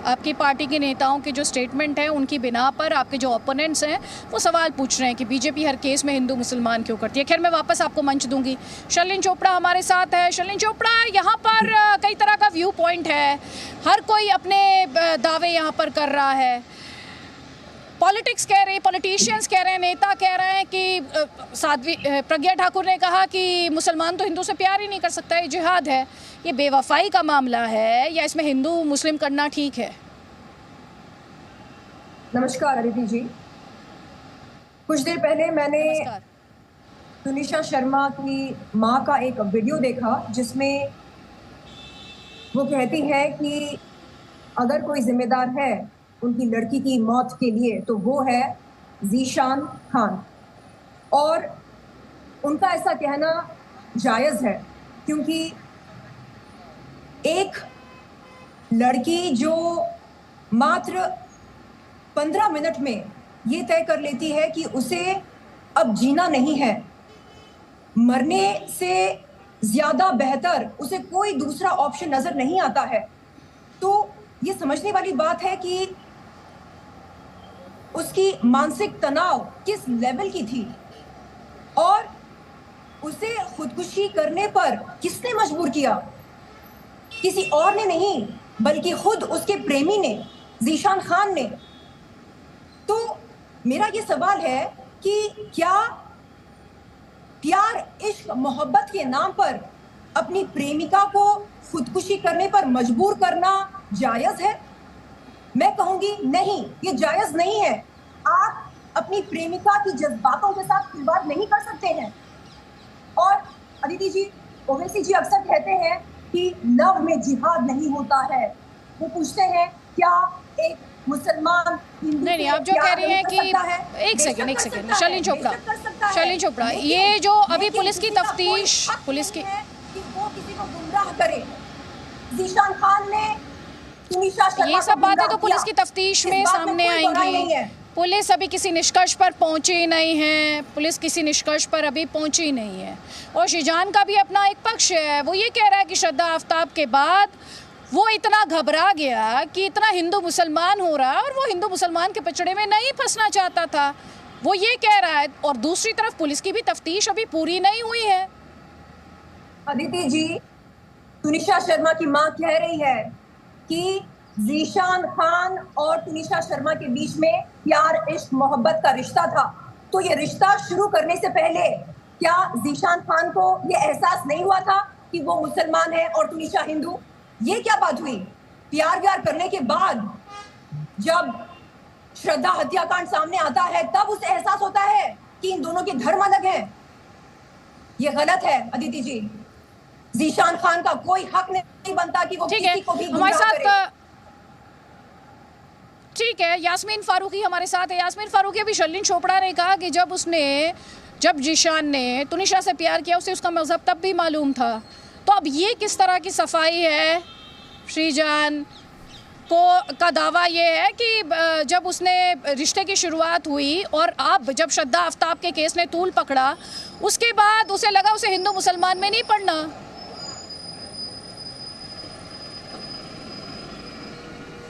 आपकी पार्टी के नेताओं के जो स्टेटमेंट है उनकी बिना पर आपके जो ओपोनेंट्स हैं वो सवाल पूछ रहे हैं कि बीजेपी हर केस में हिंदू मुसलमान क्यों करती है। खैर, मैं वापस आपको मंच दूंगी। शर्लिन चोपड़ा हमारे साथ है। शर्लिन चोपड़ा, यहाँ पर कई तरह का व्यू पॉइंट है, हर कोई अपने दावे यहाँ पर कर रहा है। पॉलिटिक्स कह रहे हैं, पॉलिटिशियंस कह रहे हैं, नेता कह रहे हैं कि साध्वी प्रज्ञा ठाकुर ने कहा कि मुसलमान तो हिंदू से प्यार ही नहीं कर सकता, ये जिहाद है। ये बेवफाई का मामला है या इसमें हिंदू मुस्लिम करना ठीक है? नमस्कार अदिति जी। कुछ देर पहले मैंने तुनिशा शर्मा की मां का एक वीडियो देखा जिसमें वो कहती है कि अगर कोई जिम्मेदार है उनकी लड़की की मौत के लिए तो वो है ज़ीशान खान। और उनका ऐसा कहना जायज़ है क्योंकि एक लड़की जो मात्र 15 मिनट में ये तय कर लेती है कि उसे अब जीना नहीं है, मरने से ज़्यादा बेहतर उसे कोई दूसरा ऑप्शन नज़र नहीं आता है, तो ये समझने वाली बात है कि उसकी मानसिक तनाव किस लेवल की थी और उसे खुदकुशी करने पर किसने मजबूर किया? किसी और ने नहीं बल्कि खुद उसके प्रेमी ने, ज़ीशान खान ने। तो मेरा ये सवाल है कि क्या प्यार, इश्क, मोहब्बत के नाम पर अपनी प्रेमिका को खुदकुशी करने पर मजबूर करना जायज़ है? मैं कहूंगी नहीं, ये जायज़ नहीं है। आप अपनी प्रेमिका की जज्बातों के साथ खिलवाड़ नहीं कर सकते हैं। और अदिति जी, ओवैसी जी अक्सर कहते हैं कि लव में जिहाद नहीं होता है। वो पूछते हैं क्या एक मुसलमान हिंदू नहीं, आप जो कह रही हैं कि एक सेकंड शर्लिन चोपड़ा, ये जो अभी पुलिस की तफ्तीश, पुलिस की वो किसी को गुमराह करे, ज़ीशान खान ने ये सब बातें तो पुलिस की तफ्तीश में सामने आएंगी। पुलिस अभी किसी निष्कर्ष पर पहुंची नहीं है, पुलिस किसी निष्कर्ष पर अभी पहुंची नहीं है। और शीजान का भी अपना एक पक्ष है, वो ये कह रहा है कि श्रद्धा आफ्ताब के बाद वो इतना घबरा गया कि इतना हिंदू मुसलमान हो रहा है और वो हिंदू मुसलमान के पचड़े में नहीं फंसना चाहता था, वो ये कह रहा है। और दूसरी तरफ पुलिस की भी तफ्तीश अभी पूरी नहीं हुई है। अदिति जी, तुनिशा शर्मा की मां कह रही है कि ज़ीशान खान और तुनिशा शर्मा के बीच में प्यार, इश्क, मोहब्बत का रिश्ता था। तो ये रिश्ता शुरू करने से पहले क्या ज़ीशान खान को ये एहसास नहीं हुआ था कि वो मुसलमान है और तुनिशा हिंदू? ये क्या बात हुई? प्यार व्यार करने के बाद जब श्रद्धा हत्याकांड सामने आता है तब उसे एहसास होता है कि इन दोनों के धर्म अलग हैं। ये गलत है अदिति जी। ज़ीशान खान का कोई हक नहीं बनता कि वो किसी को भी गुमराह करे। ठीक है, यास्मीन फारूकी हमारे साथ है। यास्मीन फारूकी, अभी शर्लिन चोपड़ा ने कहा कि जब ज़ीशान ने तुनिशा से प्यार किया उसे उसका मजहब तब भी मालूम था। तो अब ये किस तरह की सफाई है? श्रीजान का दावा ये है कि जब उसने रिश्ते की शुरुआत हुई और अब जब श्रद्धा आफ्ताब के केस ने तूल पकड़ा उसके बाद उसे लगा उसे हिंदू मुसलमान में नहीं पढ़ना।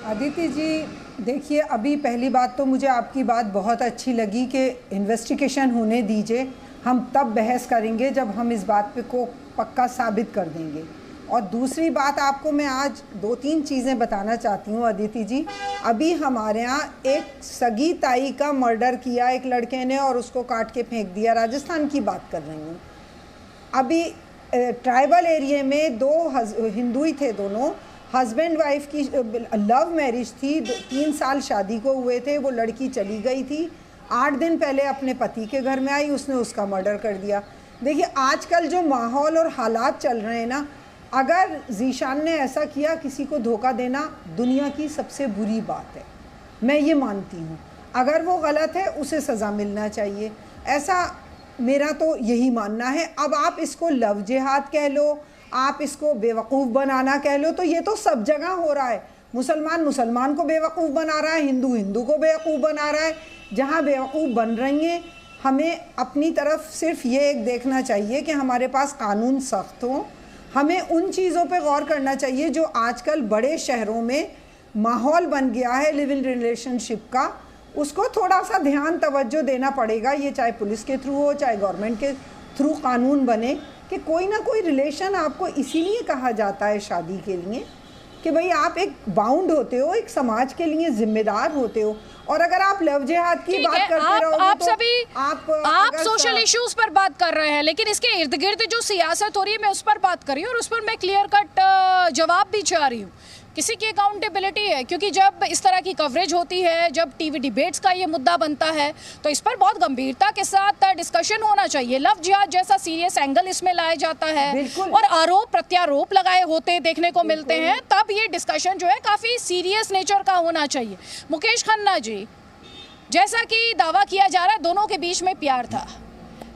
अदिति जी देखिए, अभी पहली बात तो मुझे आपकी बात बहुत अच्छी लगी कि इन्वेस्टिगेशन होने दीजिए, हम तब बहस करेंगे जब हम इस बात पे को पक्का साबित कर देंगे। और दूसरी बात आपको मैं आज 2-3 चीज़ें बताना चाहती हूँ अदिति जी। अभी हमारे यहाँ एक सगी ताई का मर्डर किया एक लड़के ने और उसको काट के फेंक दिया, राजस्थान की बात कर रही हूँ। अभी ट्राइबल एरिया में 2 हिंदू ही थे, दोनों हस्बैंड वाइफ की लव मैरिज थी, 3 साल शादी को हुए थे। वो लड़की चली गई थी, 8 दिन पहले अपने पति के घर में आई, उसने उसका मर्डर कर दिया। देखिए आजकल जो माहौल और हालात चल रहे हैं ना, अगर ज़ीशान ने ऐसा किया, किसी को धोखा देना दुनिया की सबसे बुरी बात है, मैं ये मानती हूँ। अगर वो गलत है उसे सज़ा मिलना चाहिए, ऐसा मेरा तो यही मानना है। अब आप इसको लव जिहाद कह लो, आप इसको बेवकूफ़ बनाना कह लो, तो ये तो सब जगह हो रहा है। मुसलमान मुसलमान को बेवकूफ़ बना रहा है, हिंदू हिंदू को बेवकूफ़ बना रहा है। जहाँ बेवकूफ़ बन रही हैं, हमें अपनी तरफ सिर्फ ये एक देखना चाहिए कि हमारे पास कानून सख्त हो। हमें उन चीज़ों पे गौर करना चाहिए जो आजकल बड़े शहरों में माहौल बन गया है लिव इन रिलेशनशिप का, उसको थोड़ा सा ध्यान तवज्जो देना पड़ेगा। ये चाहे पुलिस के थ्रू हो, चाहे गवर्नमेंट के थ्रू कानून बने कि कोई ना कोई रिलेशन आपको इसीलिए कहा जाता है शादी के लिए कि भाई आप एक बाउंड होते हो, एक समाज के लिए जिम्मेदार होते हो। और अगर आप लव जिहाद की बात करते रहोगे आप तो सभी आप सोशल इश्यूज पर बात कर रहे हैं, लेकिन इसके इर्द गिर्द जो सियासत हो रही है मैं उस पर बात कर रही हूँ और उस पर मैं क्लियर कट जवाब भी चाह रही हूँ। किसी की अकाउंटेबिलिटी है, क्योंकि जब इस तरह की कवरेज होती है, जब टीवी डिबेट्स का ये मुद्दा बनता है तो इस पर बहुत गंभीरता के साथ डिस्कशन होना चाहिए। लव जिहाद जैसा सीरियस एंगल इसमें लाया जाता है और आरोप प्रत्यारोप लगाए होते देखने को मिलते हैं, तब ये डिस्कशन जो है काफ़ी सीरियस नेचर का होना चाहिए। मुकेश खन्ना जी, जैसा कि दावा किया जा रहा है दोनों के बीच में प्यार था,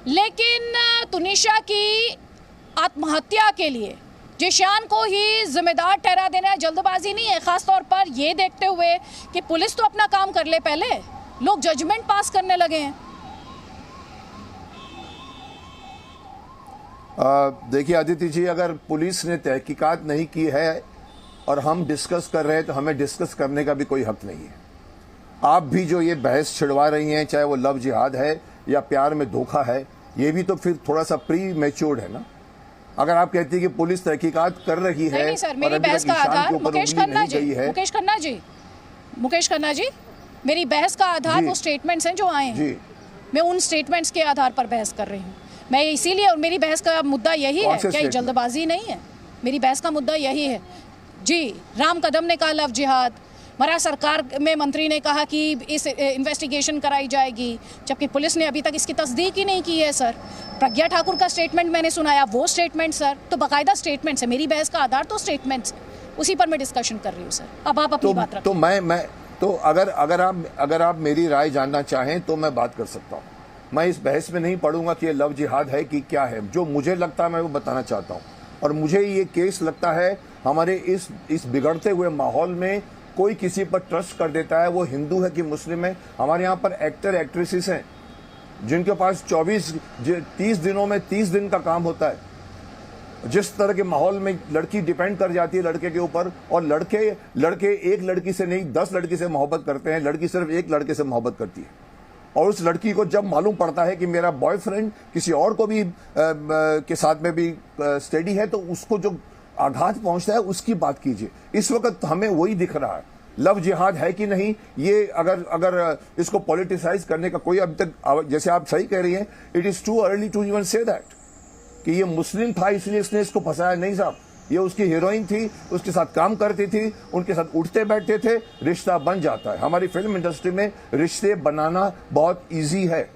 लेकिन तुनिशा की आत्महत्या के लिए जिशान को ही जिम्मेदार ठहरा देना जल्दबाजी नहीं है, खासतौर पर ये देखते हुए कि पुलिस तो अपना काम कर ले, पहले लोग जजमेंट पास करने लगे हैं। देखिए अदिति जी, अगर पुलिस ने तहकीकात नहीं की है और हम डिस्कस कर रहे हैं तो हमें डिस्कस करने का भी कोई हक नहीं है। आप भी जो ये बहस छिड़वा रही हैं, चाहे वो लव जिहाद है या प्यार में धोखा है, ये भी तो फिर थोड़ा सा प्री मैच्योर्ड है ना। अगर आप कहती है कि पुलिस तहकीकात कर रही है, नहीं सर, मेरी बहस का आधार मुकेश खन्ना जी, मेरी बहस का आधार वो स्टेटमेंट्स हैं जो आए हैं, मैं उन स्टेटमेंट्स के आधार पर बहस कर रही हूँ। मैं इसीलिए, और मेरी बहस का मुद्दा यही है, क्या जल्दबाजी नहीं है, मेरी बहस का मुद्दा यही है जी। राम कदम ने कहा लव जिहाद, हमारा सरकार में मंत्री ने कहा कि इस इन्वेस्टिगेशन कराई जाएगी, जबकि पुलिस ने अभी तक इसकी तस्दीक ही नहीं की है सर। प्रज्ञा ठाकुर का स्टेटमेंट मैंने सुनाया, वो स्टेटमेंट सर तो बाकायदा स्टेटमेंट्स है। मेरी बहस का आधार तो स्टेटमेंट्स, उसी पर मैं डिस्कशन कर रही हूँ सर। अब आप अपनी बात रखें। तो मैं तो अगर आप मेरी राय जानना चाहें तो मैं बात कर सकता हूँ। मैं इस बहस में नहीं पढ़ूंगा कि ये लव जिहाद है कि क्या है। जो मुझे लगता है मैं वो बताना चाहता हूँ, और मुझे ये केस लगता है हमारे इस बिगड़ते हुए माहौल में कोई किसी पर ट्रस्ट कर देता है, वो हिंदू है कि मुस्लिम है। हमारे यहाँ पर एक्टर एक्ट्रेसेस हैं जिनके पास 30 दिनों में 30 दिन का काम होता है। जिस तरह के माहौल में लड़की डिपेंड कर जाती है लड़के के ऊपर, और लड़के एक लड़की से नहीं 10 लड़की से मोहब्बत करते हैं, लड़की सिर्फ एक लड़के से मोहब्बत करती है। और उस लड़की को जब मालूम पड़ता है कि मेरा बॉयफ्रेंड किसी और को भी के साथ में भी स्टेडी है, तो उसको जो आघात पहुंचता है उसकी बात कीजिए। इस वक्त हमें वही दिख रहा है। लव जिहाद है कि नहीं, ये अगर इसको पॉलिटिसाइज करने का कोई अभी तक, जैसे आप सही कह रही हैं, it is too early to even say that कि ये मुस्लिम था इसलिए इसने इसको फंसाया। नहीं साहब, ये उसकी हीरोइन थी, उसके साथ काम करती थी, उनके साथ उठते बैठते थे, रिश्ता बन जाता है। हमारी फिल्म इंडस्ट्री में रिश्ते बनाना बहुत ईजी है,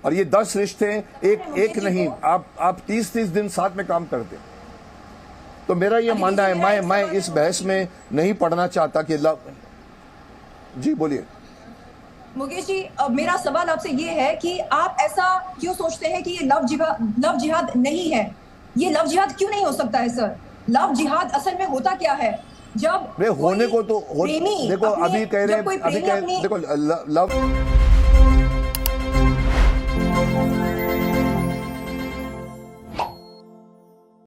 और ये 10 रिश्ते एक नहीं, आप 30 दिन साथ में काम करते। तो मेरा ये मानना है, मैं इस बहस में नहीं पढ़ना चाहता कि लव। जी बोलिए मुकेश जी, मेरा सवाल आपसे ये है कि आप ऐसा क्यों सोचते हैं कि ये लव जिहाद नहीं है? ये लव जिहाद क्यों नहीं हो सकता है सर? लव जिहाद असल में होता क्या है? जब होने को तो देखो अभी कह रहे हैं, देखो लव